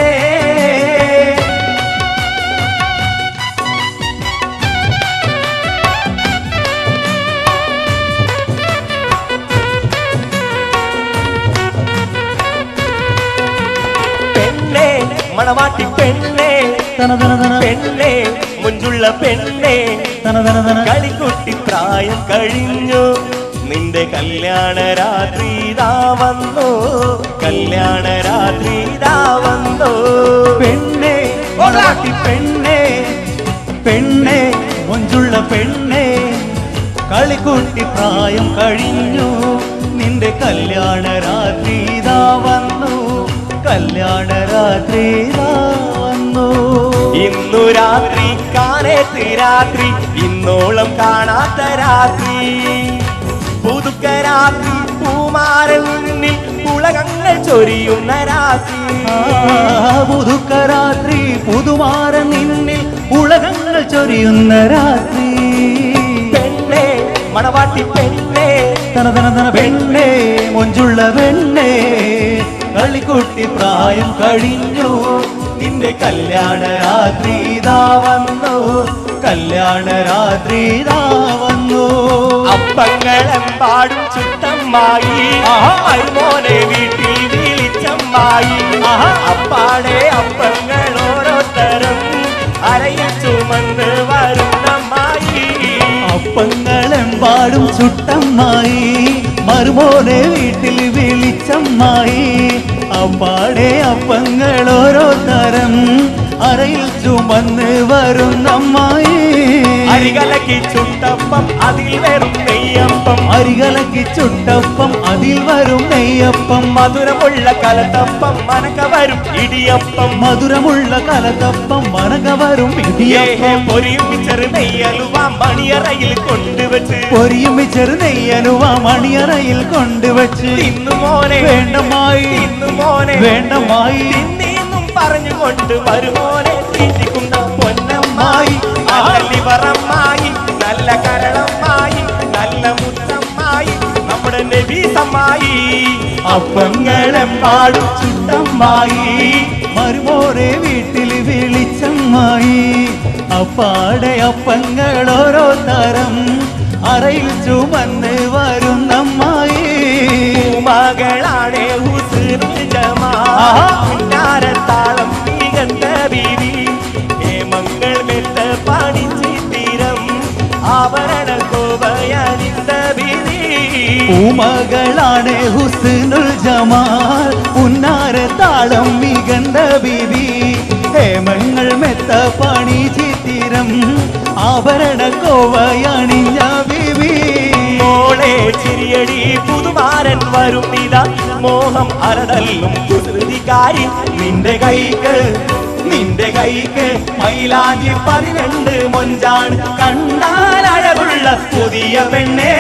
പെണ്ണേ മണവാട്ടി പെണ്ണേ പെണ്ണേ മുഞ്ചുള്ള പെണ്ണേ കളിക്കുട്ടി പ്രായം കഴിഞ്ഞു നിന്റെ കല്യാണ രാത്രി ഇതാ വന്നു കല്യാണ രാത്രി ഇതാ വന്നു പെണ്ണേ മണവാട്ടി പെണ്ണേ പെണ്ണേ മുഞ്ചുള്ള പെണ്ണേ കളിക്കുട്ടി പ്രായം കഴിഞ്ഞു നിന്റെ കല്യാണ രാത്രി ഇതാ വന്നു കല്യാണ രാത്രി ഇതാ വന്നു ഇന്നു രാത്രി കാണേത്ത് രാത്രി ഇന്നോളം കാണാത്ത രാത്രി പുതുക്ക രാത്രി പൂമാരൻ മുന്നിൽ ഉലകങ്ങൾ ചൊരിയുന്ന രാത്രി പുതുക്ക രാത്രി പുതുമാരൻ നിന്നിൽ ഉലകങ്ങൾ ചൊരിയുന്ന രാത്രി പെണ്ണേ മണവാട്ടി പെണ്ണേ പെണ്ണേ മൊഞ്ചുള്ള പെണ്ണേ കളിക്കുട്ടി പ്രായം കഴിഞ്ഞു നിന്റെ കല്യാണ രാത്രി ഇതാ വന്നു, കല്യാണ രാത്രി ഇതാ വന്നു. അപ്പങ്ങളെമ്പാടും ചുട്ടമ്മായി മോനെ വീട്ടിൽ വിളിച്ചമ്മായി അപ്പാടെ അപ്പങ്ങൾ ഓരോരുത്തരും അരയിൽ ചുമന്ന് വരുന്നമ്മായി. അപ്പങ്ങളെമ്പാടും ചുട്ടമ്മായി മരുമോനെ വീട്ടിൽ വിളിച്ചമ്മായി അപ്പാടെ അപ്പങ്ങൾ ഓരോ തരം അരയിൽ ചുമന്ന് വരുന്നമ്മായി. അരികലക്കി ചുട്ടപ്പം അതിൽ വരും നെയ്യപ്പം, അരികലക്കി ചുട്ടപ്പം അതിൽ വരും നെയ്യപ്പം. മധുരമുള്ള കലത്തപ്പം മനക വരും ഇടിയപ്പം, മധുരമുള്ള കലത്തപ്പം മനക വരും ഇടിയപ്പം. പൊരിയും ചെറു നെയ്യലുവ മണിയറയിൽ കൊണ്ടുവച്ച്, പൊരിയും ചെറു നെയ്യലുവ മണിയറയിൽ കൊണ്ടുവച്ച്. ഇന്നു മോനെ വേണ്ടമായി, ഇന്നു മോനെ വേണ്ടമായി ഇന്നും പറഞ്ഞുകൊണ്ട് വരുമോനെ തീറ്റിക്കുന്ന പൊന്നമ്മായി, നല്ല ലിവറമ്മായി, നല്ല കരളമ്മായി, നല്ല മുത്തമ്മായി, നമ്മുടെ നബീസമ്മായി. അപ്പങ്ങളെമ്പാടും ചുട്ടമ്മായി മരുമോനെ വീട്ടിൽ വിളിച്ചമ്മായി അപ്പാടെ അപ്പങ്ങൾ ഓരോ തരം അറയിൽ ചുമന്ന് വരുന്നമ്മായി. മകളാണേ ഹുസ്നുജമാരത്താളം മികந்த ബീവി ഹേമങ്ങൾ മെത്ത പണിച്ചി തീരം ആഭരണ കോപയണിந்த ബീവി. പൂമകളാണ് ഹുസ്നുൽ ജമാൽ ഉന്നാര താളം മികந்த ബീവി ഹേമങ്ങൾ മെത്ത പണി ചിത്തിരം ആഭരണ കോവയണിഞ്ഞ ബീവി. മോളെ ചിരിയടി പുതുമാരൻ വരും ഇതാ മോഹം അരതല്ലും കുസൃതിക്കാരി. നിന്റെ കൈക്ക് നിന്റെ കൈക്ക് മൈലാഞ്ചി 12 മൊഞ്ചാണ് കണ്ടാൽ അഴകുള്ള പുതിയ പെണ്ണേ.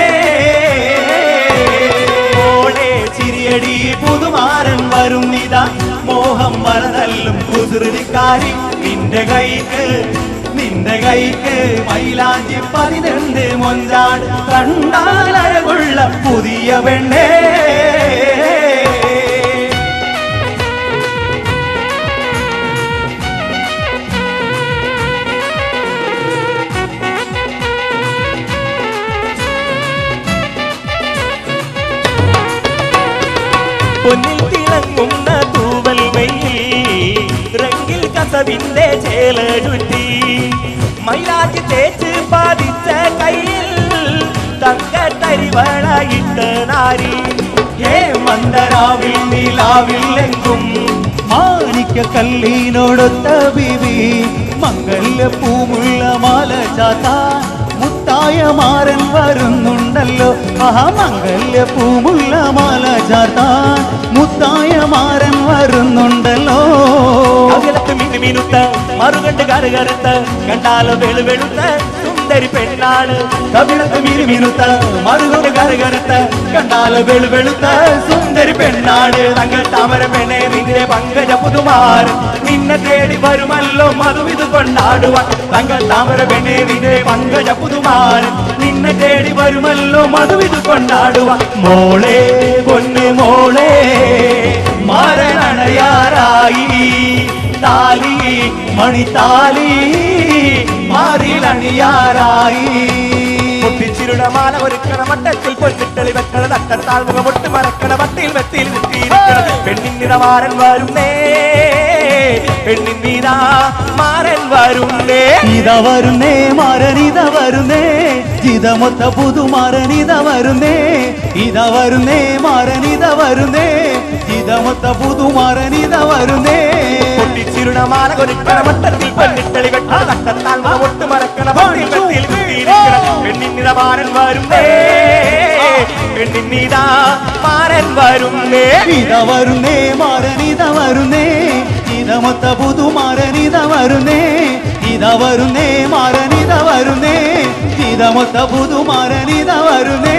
മോളെ ചിരിയടി പുതുമാരൻ വരും ഇതാ മോഹം അരതല്ലും കുസൃതിക്കാരി. നിന്റെ കൈക്ക് നിന്റെ കൈക്ക് മൈലാഞ്ചി 12 മൊഞ്ചാണ് കണ്ടാൽ അഴകുള്ള പുതിയ പെണ്ണേ. പൊന്നിൽ തിളങ്ങുന്ന തൂവൽ വെയിൽ റെങ്കിൽ കസവിന്റെ ചേലടുത്തി മൈലാഞ്ചി തേച്ച് പാതിച്ച കയ്യിൽ തങ്കത്തരിവളയിട്ട നാരി. ഹേ മന്ദരാവിൽ നിലാവിൽ എങ്കും മാണിക്യ കല്ലീനോടൊത്ത ബീവി മംഗല്യ പൂമുള്ള മാല ചാത്താ മുത്തായ മാരൻ വരുന്നുണ്ടല്ലോ. ആഹാ മംഗല്യ പൂമുള്ള മാല ചാത്താൻ മുത്തായ മാരൻ വരുന്നുണ്ടല്ലോ. അകലത്ത് മിനുമിനുത്ത മറുകണ്ട് കറുകറുത്ത് കണ്ടാലോ വെളുവെളുത്ത സുന്ദരി പെണ്ണാണ്. കവിളത്ത് മിനുമിനുത്ത മറുകൊണ്ട് കറുകറുത്ത് കണ്ടാലോ വെളുവെളുത്ത സുന്ദരി പെണ്ണാണ്. തങ്ങൾ താമര പെണ്ണെ നിന്റെ പങ്കജ പുതുമാരൻ നിന്നെ തേടി വരുമല്ലോ മധുവിത് കൊണ്ടാടുവാൻ. തങ്ങൾ താമര പെണ്ണെ നിന്റെ പങ്കജ പുതുമാരൻ നിന്നെ തേടി വരുമല്ലോ മധുവിത് കൊണ്ടാടുവാൻ. മോളെ പൊന്നു മോളെ മാരനണയാറായി താലി മണിത്താലി മാറിലണിയാറായി. പൊട്ടിച്ചിരുട മാല ഒരുക്കണ മട്ടത്തിൽ പൊട്ടിട്ടളി വെക്കണ തട്ടത്താൾ മുഖമൊട്ട് മറക്കണ വട്ടിയിൽ വെത്തിയിൽ പെണ്ണിൻ നിറമാരൻ വരുന്നേ, പെണ്ണിൻ നീതാ മാരൻ വരുന്നേ. ഇത വരുന്നേ മാരനിത വരുന്നേ ജിതമൊത്ത പുതുമാരനിത വരുന്നേ. ഇത വരുന്നേ മാരനിത വരുന്നേ ജിതമൊത്ത പുതുമാരനിത വരുന്നേ. പൊട്ടിച്ചിരുട മാല ഒരുക്കണ മട്ടത്തിൽ പൊന്നിട്ടളി വെക്കണ തട്ടത്താൾ മുഖമൊട്ട് മറക്കണ വട്ടിയിൽ വെത്തിയിൽ പെണ്ണിൻ നിറമാരൻ വരുന്നേ, പെണ്ണിൻ നീതാ മാരൻ വരുന്നേ. ഇത വരുന്നേ മാരനിത വരുന്നേ ജിതമൊത്ത പുതുമാരനിത വരുന്നേ. ഇത വരുന്നേ മാരനിത വരുന്നേ ജിതമൊത്ത പുതുമാരനിത വരുന്നേ.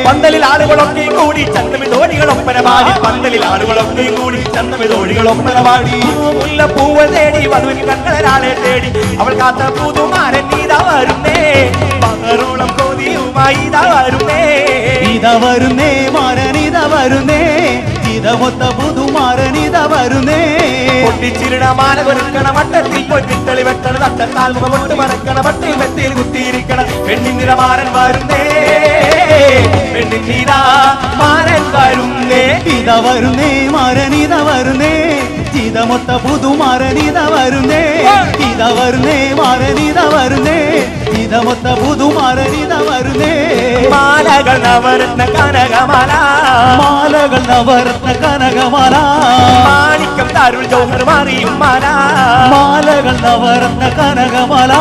പന്തലിൽ ആളുകളൊക്കെ കൂടി ചന്തമിതോടികളൊപ്പന പാടി, പന്തലിൽ ആളുകളൊക്കെ കൂടി ചന്തമിതോടികളൊപ്പന പാടി. മുല്ലപ്പൂവ് തേടി വധുവിന് കണ്ണൊരാളെ തേടി അവൾ കാത്ത പുതുമാരൻ നീതാ വരുന്നേ, പകരോളം കോതിയുമായി ഇതാ വരുന്നേ. ഇത വരുന്നേ മാരനിത വരുന്നേ ഇത ഇതമൊത്ത പുതുമാരനിത വരുന്നേ പൊട്ടിച്ചിരുണ മാല കൊരുക്കണ വട്ടത്തിൽ പൊറ്റിത്തളി വെട്ടണ തട്ടത്താൽ മുഖമൊട്ട് മറക്കണ പട്ടിൽ വെത്തിയിൽ കുത്തിയിരിക്കണ പെണ്ണിൻ നിറമാരൻ വരുന്നേ പെണ്ണിൻ നിറമാരൻ വരുന്നേ ഇത വരുന്നേ മാരനിത വരുന്നേ ഇതമൊത്ത പുതുമാരനിത വരുന്നേ ഇത വരുന്നേ മാരനിത വരുന്നേ ഇതമൊത്ത പുതുമാരനിത വരുന്നേ മാലകൾ നവരത്ന കനകമാല മാലകൾ നവരത്ന കനകമാല മാണിക്കം താരുൾ ജൗഹർ മാറിയും മാല മാലകൾ നവരത്ന കനകമാല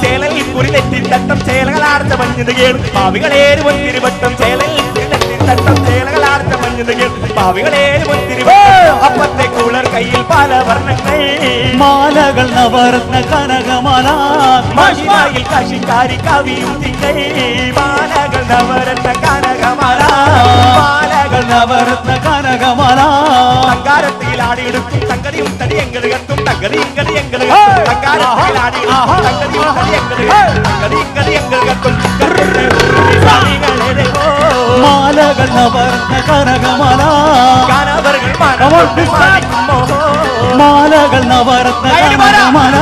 ചേലയിൽ കുറിലെത്തി തട്ടം ചേലകളാർച്ച മഞ്ഞത് കേൾ പാവികളേര് ഒത്തിരിവട്ടം ചേലയിൽ കുറിലെത്തി തട്ടം ചേലകളാർച്ച മഞ്ഞത് കേൾ പാവികളേര് ഒത്തിരിവട്ടം അപ്പത്തെ കൂളർ കയ്യിൽ പല വർണ്ണങ്ങൾ മാലകൾ നവരത്ന കനകമാല മഹിമയിൽ കശിക്കാരി കവിയും തിങ്കൾ മാലകൾ നവരത്ന കനകമാല മാലകൾ നവരത്ന കനകമാല തങ്കാരത്തിൽ ആടിയെടുക്കും തങ്കടിയും തടിയങ്ങൾ കത്തും തങ്കടിയും കടിയങ്ങൾ തങ്കാരത്തിൽ ആടിയെടുക്കും തങ്കടിയും തടിയങ്ങൾ കത്തും മാലകൾ നവരത്ന കനകമാല ഗാനവர்கள் മാനമോഹോ മാലകൾ നവരത്ന കനകമാല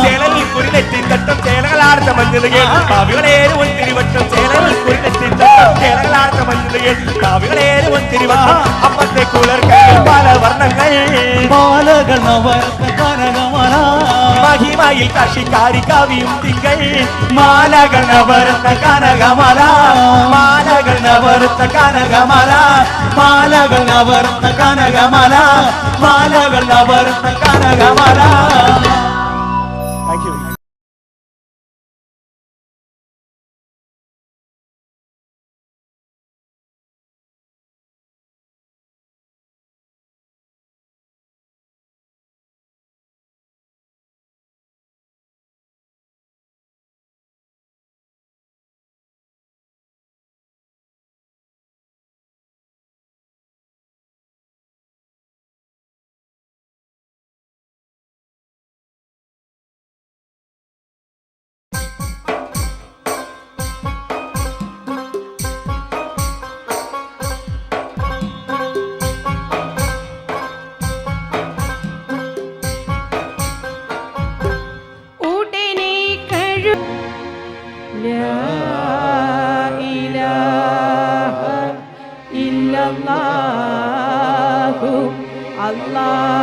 ചേലയിൽ കുറിലെത്തി തട്ടം ചേലകളാർച്ച മഞ്ഞത് കേൾ കാവികളേര് ഒത്തിരിവട്ടം ചേലയിൽ കുറിലെത്തി തട്ടം ചേലകളാർച്ച മഞ്ഞത് കേൾ കാവികളേര് ഒത്തിരിവട്ടം അപ്പത്തെ കുളർ കയ്യിൽ പല വർണ്ണങ്ങൾ മാലകൾ നവരത്ന കനകമാല മഹിമയിൽ കശിക്കാരി കവിയും തിങ്കൾ മാലകൾ നവരത്ന കനകമാല മാലകൾ നവരത്ന കനകമാല മാലകൾ നവരത്ന കനകമാല മാലകൾ നവരത്ന കനകമാല താങ്ക് യു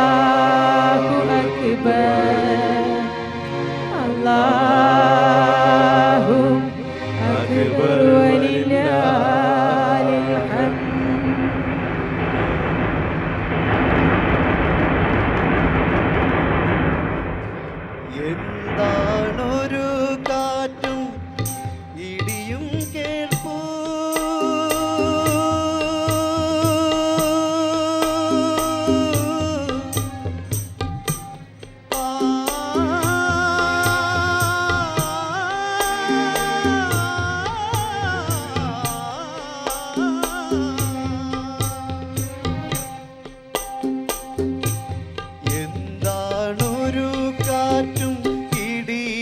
അല്ലാഹു അക്ബർ അല്ലാഹു അക്ബർ വലില്ലാഹിൽ ഹംദ്. എന്താണൊരു കാറ്റും ഇടിയും കേൾപ്പൂ എന്താണൊരു കാറ്റും ഇടിയും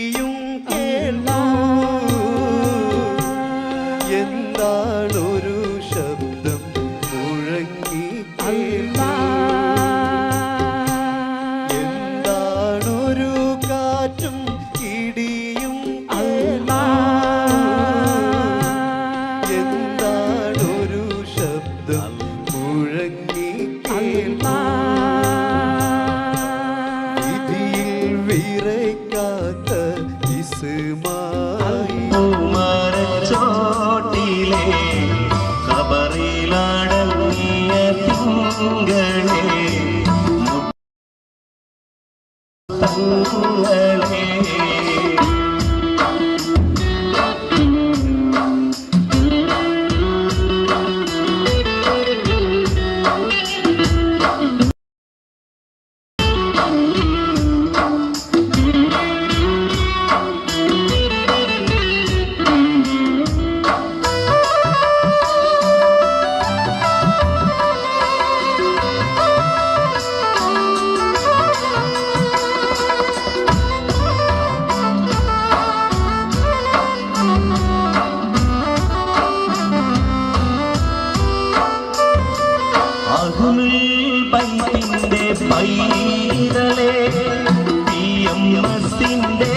മുത്തിന്റെ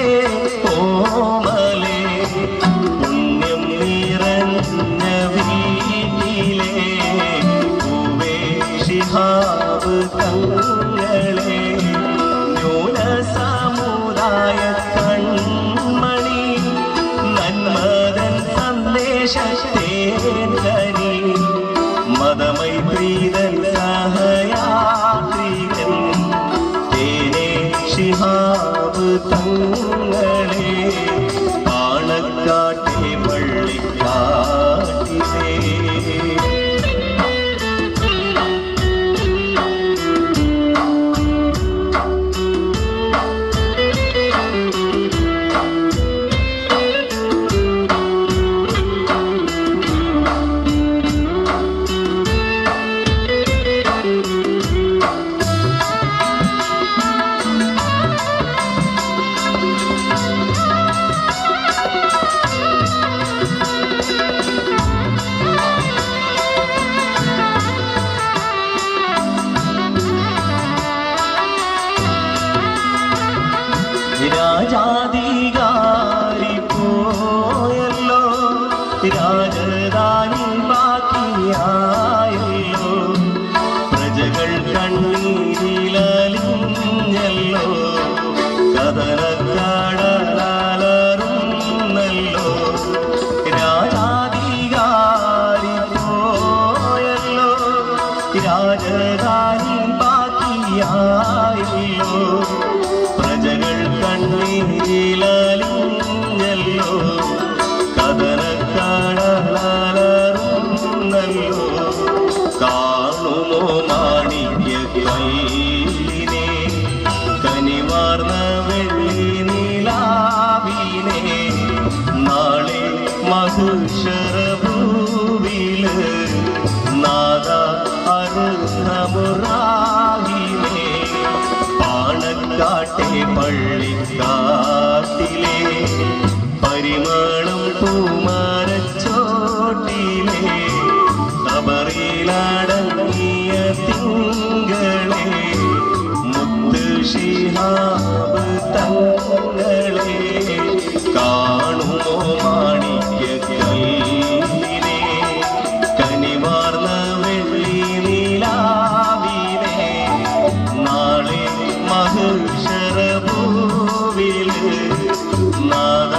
ഓമലേ പുണ്യം നിറഞ്ഞ വീട്ടിലെ പൂവേ ശിഹാബ് തങ്ങളെ ന്യൂന സമുദായ കൺമണി നന്മതൻ സന്ദേശത്തേനി മതമൈത്രീതൻ സഹയാത്രികൻ തേനെ ശിഹാബ് തങ്ങളെ പാണക്കാട്ടെ പള്ളിക്കാട്ടിലേ രാജാധികാരി പോയല്ലോ രാജധാനി ബാക്കിയായല്ലോ പ്രജകൾ കണ്ണീരിലലിഞ്ഞല്ലോ കഥനക്കടലറുന്നല്ലോ രാജാധികാരി പോയല്ലോ രാജധാനി ബാക്കിയായല്ലോ പ്രജകൾ കണ്ണീരിലലിഞ്ഞല്ലോ കഥനക്കടലറുന്നല്ലോ കാണുമോ മാണിക്യ കൈലിനെ കനിവാർന്ന വെള്ളി നിലാവിനെ നാളെ മധുശരഭൂവില് നാദ അർഹമുറാഹിനെ പാണക്കാട്ടെ പള്ളിക്കാട്ടിലെ പരിമളം പൂമരച്ചോട്ടിലെ കബറിലടങ്ങിയ തിങ്കളെ മുത്ത് ശിഹാബ് തങ്ങളെ കാണുമോ മാണിക്യ കൈലിനെ കനിവാർന്ന വെള്ളി നിലാവിനെ നാളെ മഹുശരഭൂവില് നാദ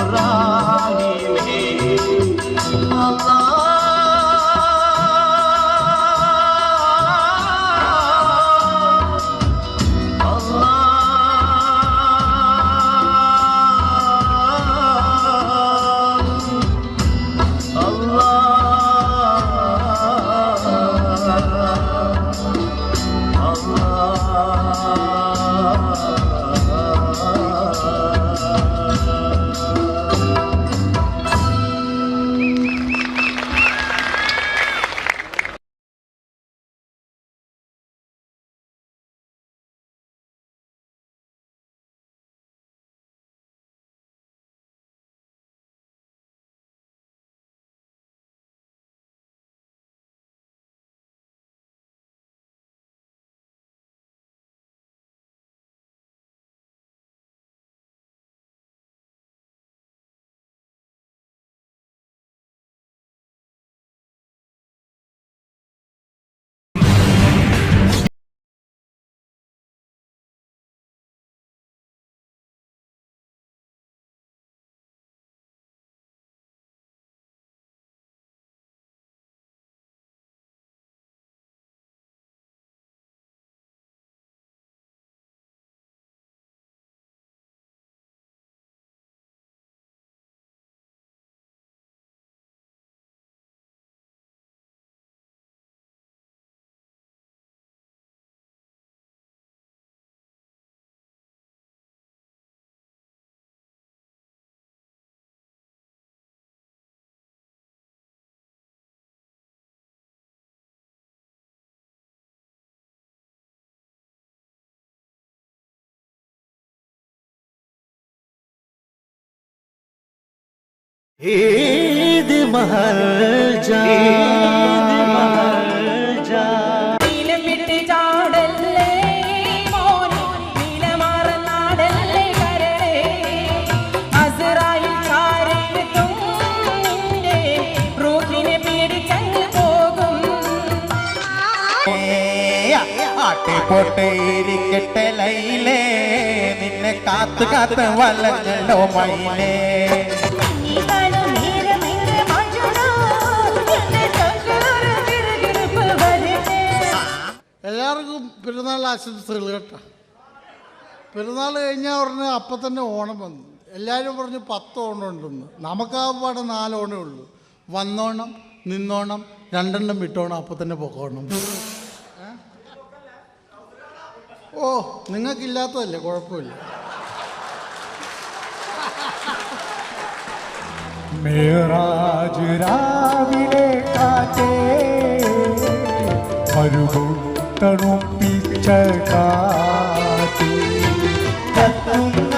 അർഹമുറാഹിനെ ईद महल जा നീലമിട്ട് ചാടല്ലേ മോനെ നീലമാറൻ പോട്ടെ ഇരിക്കട്ടെ ലൈലേ നിന്നെ കാത്തു കാത്ത് വലഞ്ഞല്ലോ മൈലേ എല്ലാവർക്കും പെരുന്നാൾ ആശംസകൾ കേട്ടോ. പെരുന്നാൾ കഴിഞ്ഞാൽ ഉടനെ അപ്പം തന്നെ ഓണം വന്നു. എല്ലാവരും പറഞ്ഞു 10 ഓണം ഉണ്ടെന്ന്. നമുക്കാപാടെ 4 ഓണേ ഉള്ളൂ. വന്നോണം, നിന്നോണം, 2 എണ്ണം വിട്ടോണം, അപ്പം തന്നെ പൊക്കോണം. ഓ, നിങ്ങൾക്കില്ലാത്തതല്ലേ, കുഴപ്പമില്ല. മേറാജ് രാവിലെ കാറ്റേ തണുപ്പിച്ച കാറ്റ് കത്തുന്ന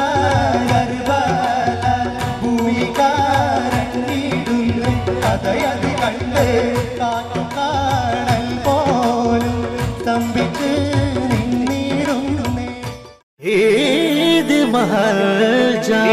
ഭൂമികാരങ്ങിടുന്നു കഥയത് കണ്ട് കാറ്റു കാണൽ പോലും തമ്പിക്ക് നിന്നിടുന്നേ ഈദ് മഹൽ ജാ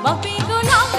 अभी गुलाम